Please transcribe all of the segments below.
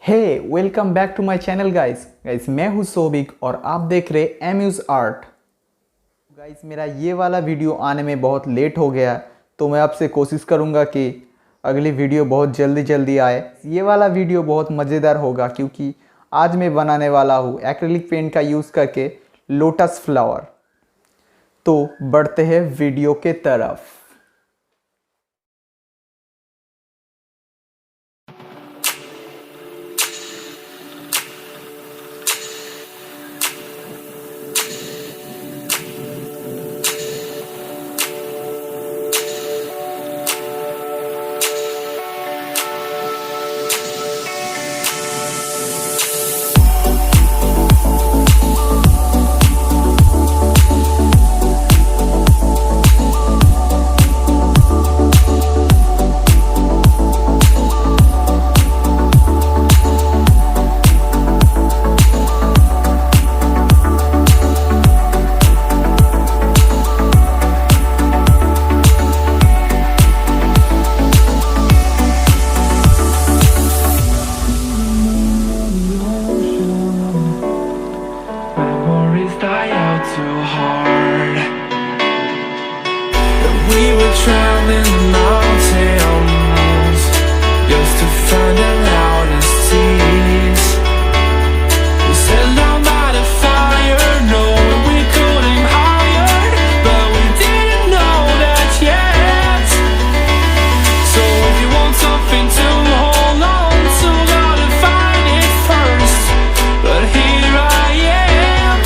Hey welcome back to my channel guys मैं हूं sorbic और आप देख रहे एम्यूज आर्ट। गाइस मेरा ये वाला वीडियो आने में बहुत लेट हो गया, तो मैं आपसे कोशिश करूंगा कि अगली वीडियो बहुत जल्दी आए। ये वाला वीडियो बहुत मज़ेदार होगा क्योंकि आज मैं बनाने वाला हूँ एक्रिलिक पेंट का यूज़ करके लोटस फ्लावर। तो बढ़ते हैं वीडियो के तरफ। Too hard. We were traveling the mountains just to find the loudest seas. We set down by the fire, knowing we could aim higher, but we didn't know that yet. So if you want something to hold on to, gotta find it first. But here I am,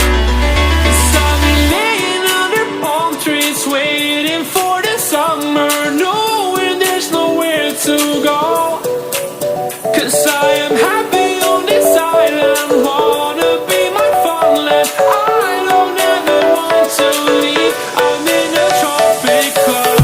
waiting for the summer, knowing there's nowhere to go. 'Cause I am happy on this island, wanna be my farmland. I don't ever want to leave, I'm in a tropic club.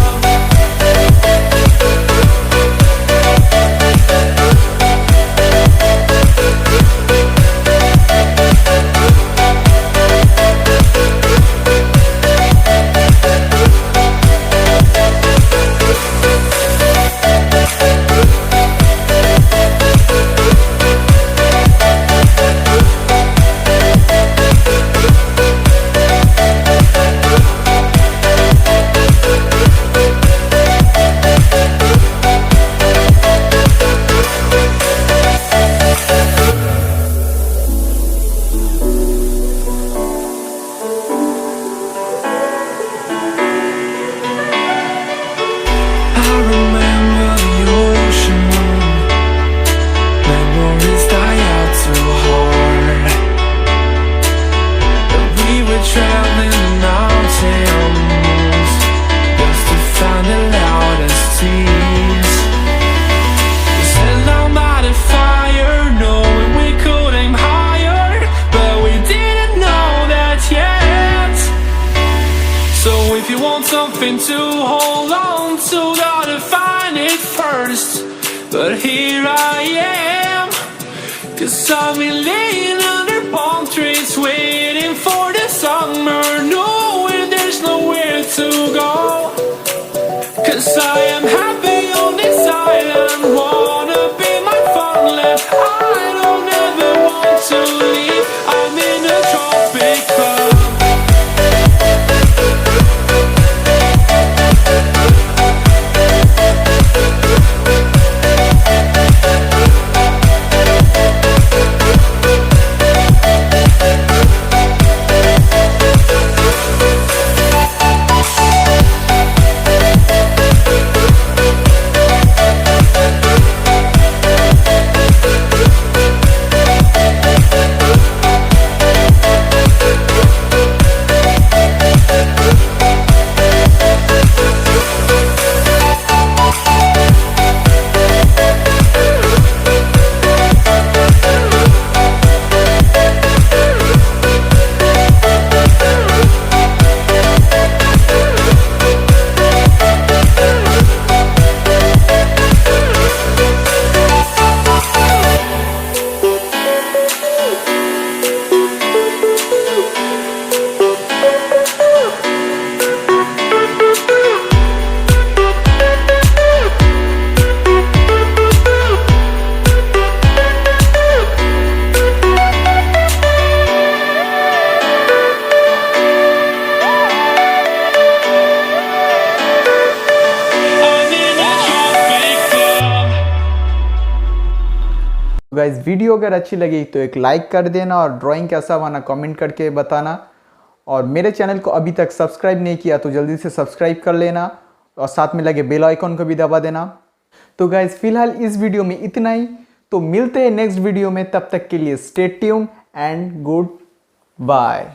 Something to hold on to, gotta find it first. But here I am, 'cause I've been laying under palm trees, waiting for the summer, knowing there's nowhere to go. 'Cause I am happy on this island, wanna be my farmland. I don't ever want to leave, I'm in a tropic club. Guys video अगर अच्छी लगी तो एक like कर देना और drawing कैसा बना कमेंट करके बताना। और मेरे चैनल को अभी तक सब्सक्राइब नहीं किया तो जल्दी से सब्सक्राइब कर लेना और साथ में लगे बेल आइकन को भी दबा देना। तो गाइस फिलहाल इस वीडियो में इतना ही, तो मिलते हैं नेक्स्ट वीडियो में, तब तक के लिए stay tuned and good bye.